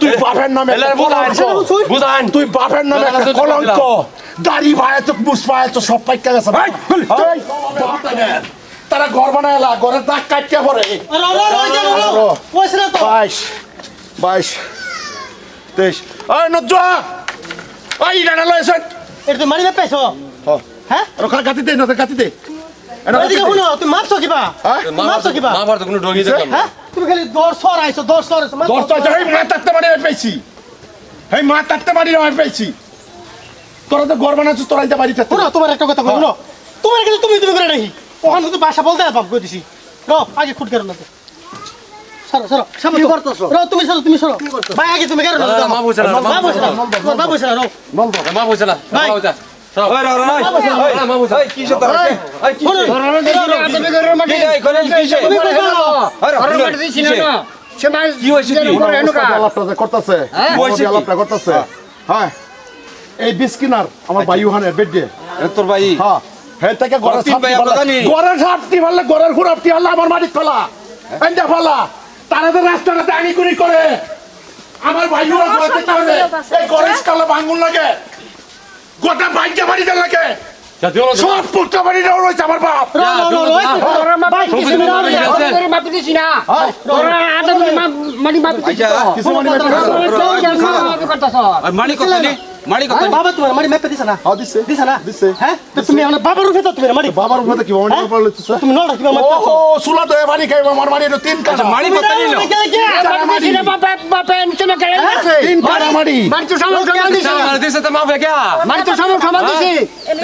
তুই বাপের নামে বুঝান তুই বাপের নামে কলঙ্ক দাড়ি ভাই তো মুসফায় তো সব পাইকা গেছে তারা ঘর বানাইলা ঘরের দাগ কাটকে পড়ে 22 22 23 ওই নজুয়া ওই ডানা লইছেন এটা তো মারি পেছো হ্যাঁ রোখা গাতিতে নতে গাতিতে এদিকে শুনো তুমি মাপছো কিবা মাপছো কিবা মাপার তো কোনো ঢঙ্গি দেখলাম হ্যাঁ তুমি খালি দর সর আইছো দর সর আইছো দশ তো এই মা তাতে মারি পাইছি এই মা তাতে মারি আমি পাইছি তোরা তো ঘর বানাচ্ছিস তোরা ইতে বাড়িতে শুনো তোমার একটা কথা বলো তোমার কিন্তু তুমি করে নাকি ওখানে তো ভাষা বলতে বাপ কই দিছি রো আগে ফুট করো না তো সরো সরো সামনে কি করতেছো রো তুমি সরো ভাই আগে তুমি করো না মা বুঝলা মা বসলা রো মা বুঝলা ভাই ওই রা রা ওই মা বুঝলা কি সব এই কি কি হইছে কি করতেছে আলাপটা করতেছে হ্যাঁ এই বিস্কিনার আমার ভাই ওখানে বেড দিয়ে তোর ভাই হ্যাঁ হ্যাঁ থেকে ঘরের ছাপটি ভালো ঘরের খুরাপটি হলো আমার মাটির ফেলা এন্ডা ফেলা তারা তো রাস্তাটা দাঁড়ি করে করে আমার ভাই ওরা ঘরে চলে এই ঘরের কালা ভাঙুন লাগে গোটা ভাইকে বাড়িতে লাগে সব পুত্র বাড়িতে রয়েছে আমার বাপ ভাই কিছু না মাপি দিছি না ওরা আদম মানি মাপি দিছি কিছু মানে মানি কত নি মানি কত বাবা তোমার মারি মেপে দিছ না হ্যাঁ দিছে দিছ না হ্যাঁ তো তুমি আমার বাবার রূপে তো তুমি মারি বাবার উপরে কি বাবা পড়লে তো তুমি নড়া কিবা মারতে ও সুলা তো বাড়ি খাইবা আমার বাড়ি তো তিন কাটা মানি কত নিলো বাপে বাপে এনচনে করে তিন কাটা মারি মারি তো সামনে সামনে দিছি দিছে তো মাপে কে মারি তো সামনে সামনে দিছি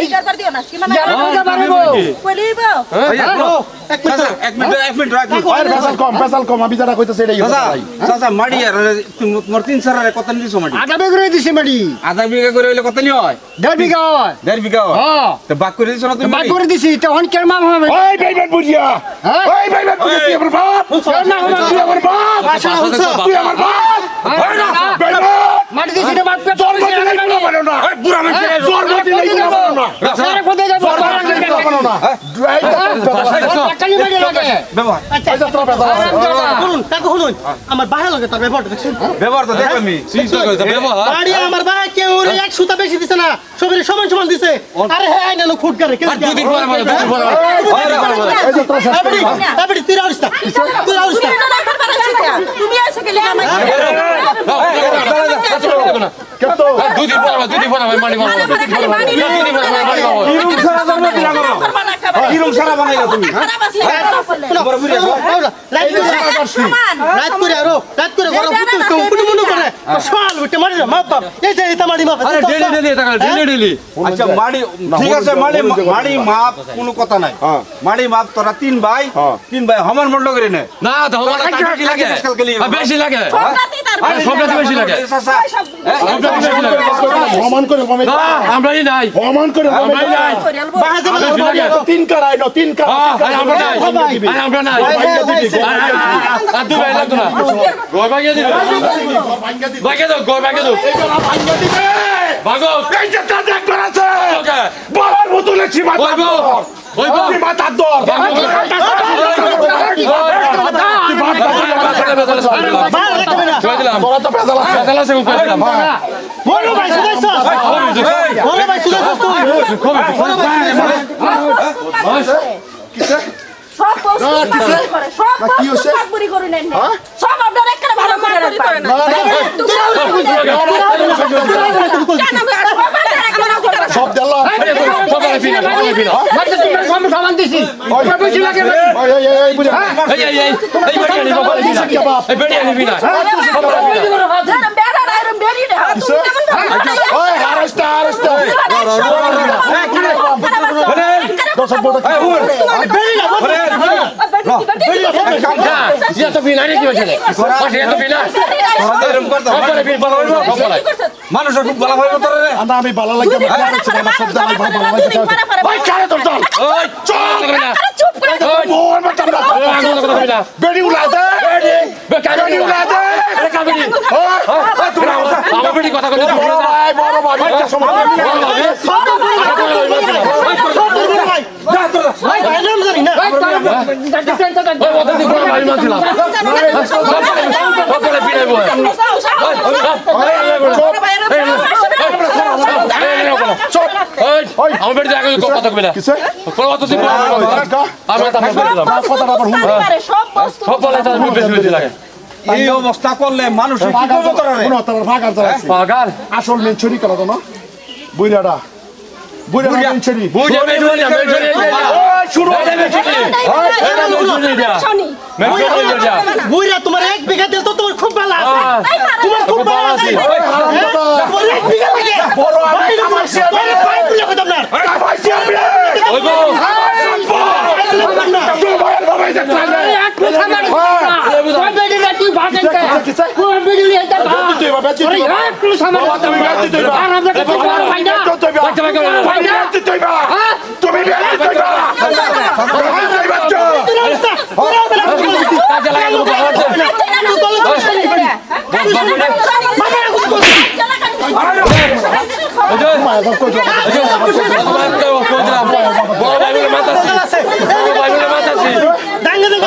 এই কার দিও না কি মানে কইলিব এক মিনিট পেশাল কম আমি যারা কইতেছে এটাই চাচা মাড়ি আর মোর 3 সারারে কত নিছো মাড়ি আধা বেগ করে দিছি মারি আধা বিঘা করে হইলে কত নি হয় 1.5 বিঘা হয় 1.5 বিঘা হয় হ্যাঁ তো বাক করে দিছো না তুমি বাদ করে দিছি তো হন কের মাপ হবে ওই বেইমান বুঝিয়া ওই বেইমান বুঝিয়া তুই আমার বাপ তুই আমার বাপ তুই আমার বাপ ওই না বেইমান মাটি দিছি না বাদ জোর মতে লাগলো মারো না ওই বুড়া মানুষ জোর মতে লাগলো মারো না সারা কোদে যাব মারো না টাকানি মারি লাগে ব্যবহার আচ্ছা যাত্রা পেশাল শুনুন তাকে শুনুন আমার ভাই লাগে তার ব্যাপারটা দেখছেন ব্যবহার তো দেখো আমি সিস্টেম করে ব্যবহার বাড়ি আমার ভাই কেউ এক সুতা বেশি দিছে না সবাই সমান সমান দিছে আরে হ্যাঁ না ফুট করে কেন দুদিন পরে মানে দুদিন পরে এই যাত্রা শেষ করি আবড়ি তুই রাউস্তা তুমি আইছো গেলে আমায় কত দুদিন পরে মানি মারবো দুদিন পরে মানি মারবো ইরুম সারা জন্ম দিলা করো ইরুম সারা বানাইলা তুমি বড় বুড়ি রাত করে গরম ফুটু মুনু করে সকাল উঠে মারি মা বাপ এই যে এটা মারি মা আরে ডেলি টাকা ডেলি আচ্ছা মাড়ি ঠিক আছে মাড়ি মাপ কোনো কথা নাই মাড়ি মাপ তোরা তিন ভাই সমান মূল্য করে নে না তো আমার বেশি লাগে সবটা বেশি লাগে সমান করে কমে আমরাই নাই সমান করে কমে নাই তিন কারাই না তিন কারা আমরা নাই আর দুই ভাই লাগতো না গয় ভাগিয়ে দিল ভাগিয়ে দাও গয় ভাগিয়ে দাও ভাগো এই যে তা দেখ করাছে বাবার বোতলে চিমা চিমা তার দর বড় তো পেছাল আছে বড় ভাই শুনেছো বড় ভাই শুনেছো সব করে সব বুড়ি করে নেন সব আপনারা একটা ভালো করে রাখবেন সব দিল সমান দিছি বেশি লাগে এই বুঝা এই বেড়ি আনিবি না ওই হারস্তা দশক বড় মানুষের খুব ভালো হয় তোর রে আমি ভালো লাগে আমার সব জামাই ভালো লাগে ওই কারে তোর চল ওই চল চুপ করে ওই মতন না বেড়ি উড়াতে বেড়ি উড়াতে ওই তোরা আমার বেড়ি কথা কইতে বড় ভাই একটা সময় যা তোর ভাই নাম জানি না ওই ওদের দিয়ে বড় ভাই মারছিলাম সকালে পিড়াইবো আমার বাড়িতে আগে কথা কবি না কোনো কথা তুই আমরা তারপর বললাম সব বলে তার বেশি বেশি লাগে এই অবস্থা করলে মানুষ কি করবো তোরা রে? পাগাল আসল মেন চুরি করা তো না বুইরাটা বুইরাটা মেন চুরি বুঝে মেজুরি মেজুরি শুরু হবে মেজুরি এটা মেজুরি যা মেজুরি যা বুইরা তোমার এক বিঘা দিল তো তোমার খুব ভালো আছে তোমার খুব ভালো আছে তোমার এক বিঘা লাগে বড় আমি আমার ভাই ভাই বলে কথা না কামাইছি আমি ওই গো তুই ভাইয়ের বাবাই দেখছ না তুই বাবা তুই তুমি কাজে লাগা দেবো বড় ভাই বলে মাতাছি বড় ভাই বলে মাতাছি ডাঙ্গা দাও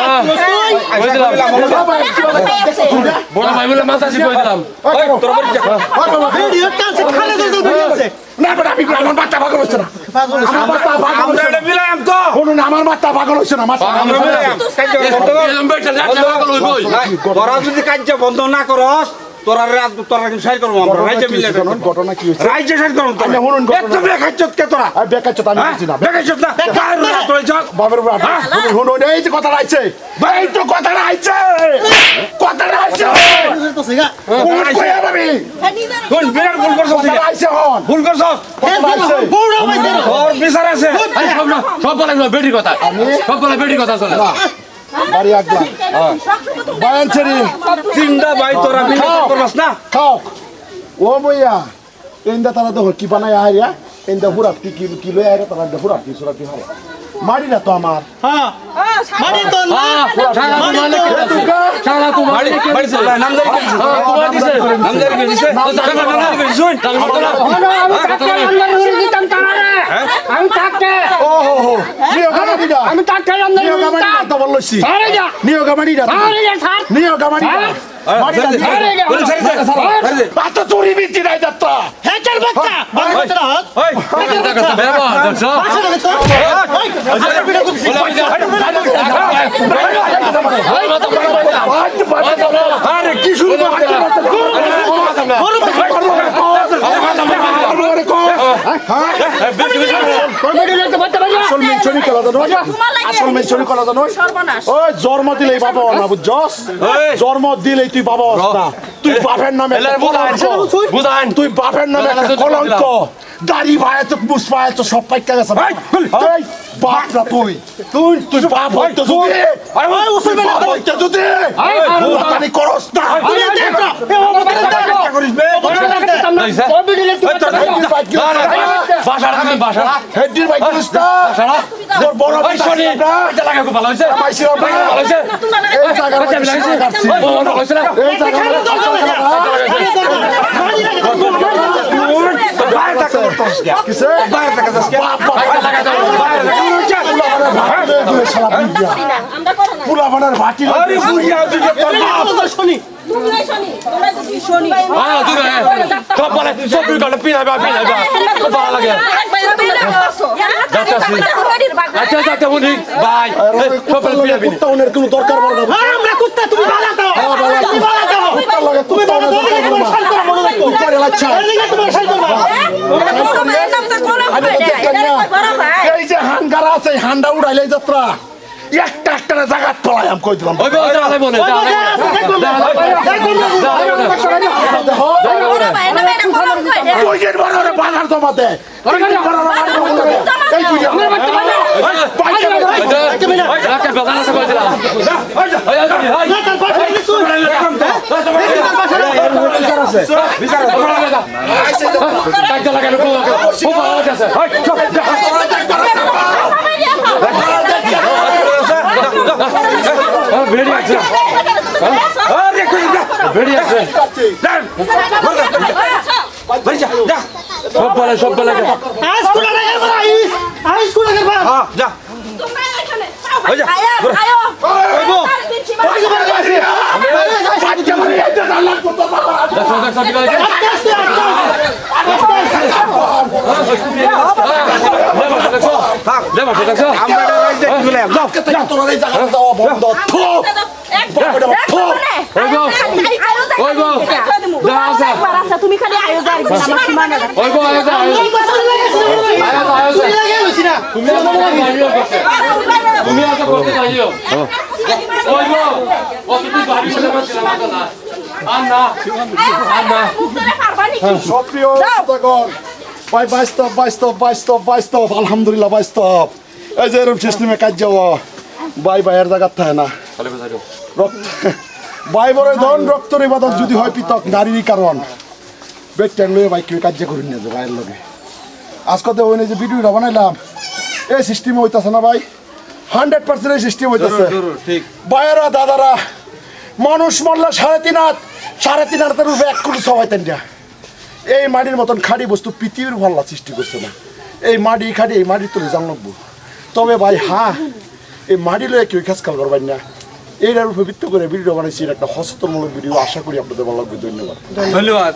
বড় ভাই বলে মাতাছি কই দিলাম তোর বাড়ি যা ভিডিও কাছে খালে দল ভিডিও আছে না বেটা আমি আমার মাথা পাগল হচ্ছে না আমরা এটা মিলাইম তো শুনুন আমার মাথা পাগল হচ্ছে না মাথা আমরা মিলাইম কাজ করতে তোরা যদি কাজ বন্ধ না করস তোরা তোরা কিন্তু সাইড করবো আমরা রাজ্য মিলে ঘটনা কি হচ্ছে রাজ্য সাইড করবো আমি শুনুন একদম বেকাচ্ছত কে তোরা আমি বেকাচ্ছত আমি বলছি না বেকাচ্ছত না কার না তোরা চল বাবার শুনুন শুনুন এই যে কথাটা আইছে এই তো কথাটা আইছে কথাটা আইছে তো সেগা কোন কইয়া ভাবি কোন বিরাট ভুল করছস কথাটা আইছে হন ভুল করছস বড় হইছে তোর বিচার আছে সব বলে বেটির কথা সব বলে বেটির কথা চলে বাড়ি আগলা বায়ান ছেড়ি তিনটা ভাই তোরা মিলে করবাস না খাও ও বইয়া এন্দা তারা তো কি বানায় আইয়া এন্দা হুরাত কি কিলো আইরা তারা হুরাত কি সুরাতি হয় মারি না তো আমার হ্যাঁ মানে তো না সারা তোমার বাড়ি বাড়ি চল নামদারি করিস তোমার দিছে নামদারি করিস নামদারি করিস শুন আমি থাকতে ও হো হো নিও গামারি দা আমি থাকতে নিও গামারি দা তো বললছি আরে যা নিও গামারি দা আরে যা থাক নিও গামারি দা মারি দা কোন সাইড সাইড বাচ্চা চুরি বিচি নাই যাত্রা হ্যাকার বাচ্চা বড় বাচ্চা হাত ওই আরে কি শুরু আসল মেনশনই করা তো নয় আসল মেনশনই করা তো নয় সর্বনাশ ওই জন্ম দিলেই বাবা না বুঝছস জন্ম দিলেই তুই বাবা না তুই বাপের নামে বুঝান তুই বাপের নামে একটা কলঙ্ক দাড়ি ভাই তো মুস ভাই তো সব পাইকা গেছে ভাই এই বাপ না তুই তুই তুই বাপ হইতো যদি আরে ওই উসুল বাপ হইতো যদি তানি করস না করিস বে বাসারা হেডির ভাই করিস না তোর বড় ভাই শনি এটা লাগা খুব ভালো হয়েছে পাইছি না ভালো হয়েছে এই জায়গা এই জায়গা বাইরে থাকতে করতেছিস কি কিসে বাইরে থাকতে যাস কি আমরা করো না পুলা বানার ভাটি আরে বুইয়া তুই তোর বাপ শুনি তোমরাই শনি তোমরা কি শনি সব বলে সব বিকল্প পিনাইবা খুব ভালো লাগে আচ্ছা আচ্ছা বলি বাই সব পিনাইবি কুত্তাউনের কোনো দরকার পড়ে না আমরা কুত্তা তুমি বালা দাও তুমি বালা দাও কুত্তার লাগে তুমি বালা দাও তুমি শাল করো মনে রাখো কুত্তার লাচ্ছা এদিকে তুমি শাল করবা এই যে হাঙ্গারা আছে হান্ডা উড়াইলে যাত্রা একটা একটা জায়গা পলায়াম কই দিলাম ওই বলে বলে তুই যে বড় বাজার জমাতে এই তুই বেরিয়ে আছে বেরিয়ে আছে সব বলে আইস কুলা রে আইস কুলা রে হ্যাঁ যা হয়ে যা আয়ো ওইগো, ওইগো বাড়ি আসি। বাচ্চা মারি এটা জানলাম কত বাবা দেখো দেখো ঠিক আছে থাক দেখো দেখো আমরা এটা রাইজ দেখি বলে যাও থেকে তোর এই জায়গা যাওয়া বন্ধ থু তুমি খালি আয়ো যাই আমার সীমানা ওই গো আয় যা আয় চুরি লাগে হইছি না। তুমি আজ করতে যাইও ওই গো ও তুই বাড়ি চলে গেছিস না আর না সক্রিয় শ্রোতাগণ ভাই বাস্তব আলহামদুলিল্লাহ বাস্তব এই যে এরকম সিস্টেমে কাজ যাওয়া ভাই ভাইয়ের জায়গা থাকে না রক্ত ভাই বড় ধন রক্তর ইবাদত যদি হয় পৃথক নারীরই কারণ বেড ট্যাং লয়ে ভাই কেউ কার্য করি না যে ভাইয়ের লগে আজকে তো ওই যে ভিডিওটা বানাইলাম এই সিস্টেমে হইতাছে না ভাই 100% এই সিস্টেম হইতাছে ঠিক ভাইয়েরা দাদারা মানুষ মরলে 3.5 হাতের উপরে 1 কোটি সবাই তেনটা এই মাটির মতন খাঁটি বস্তু পৃথিবীর ভাল্লা সৃষ্টি করছে না এই মাটির তুলে জানলবো তবে ভাই হ্যাঁ এই মাটি লয়ে কেউ খেসকাল করবেন না এইটার উপরে ভিত্তি করে ভিডিও বানাইছি এটা একটা হস্তমূলক ভিডিও আশা করি আপনাদের ভালো লাগবে ধন্যবাদ ধন্যবাদ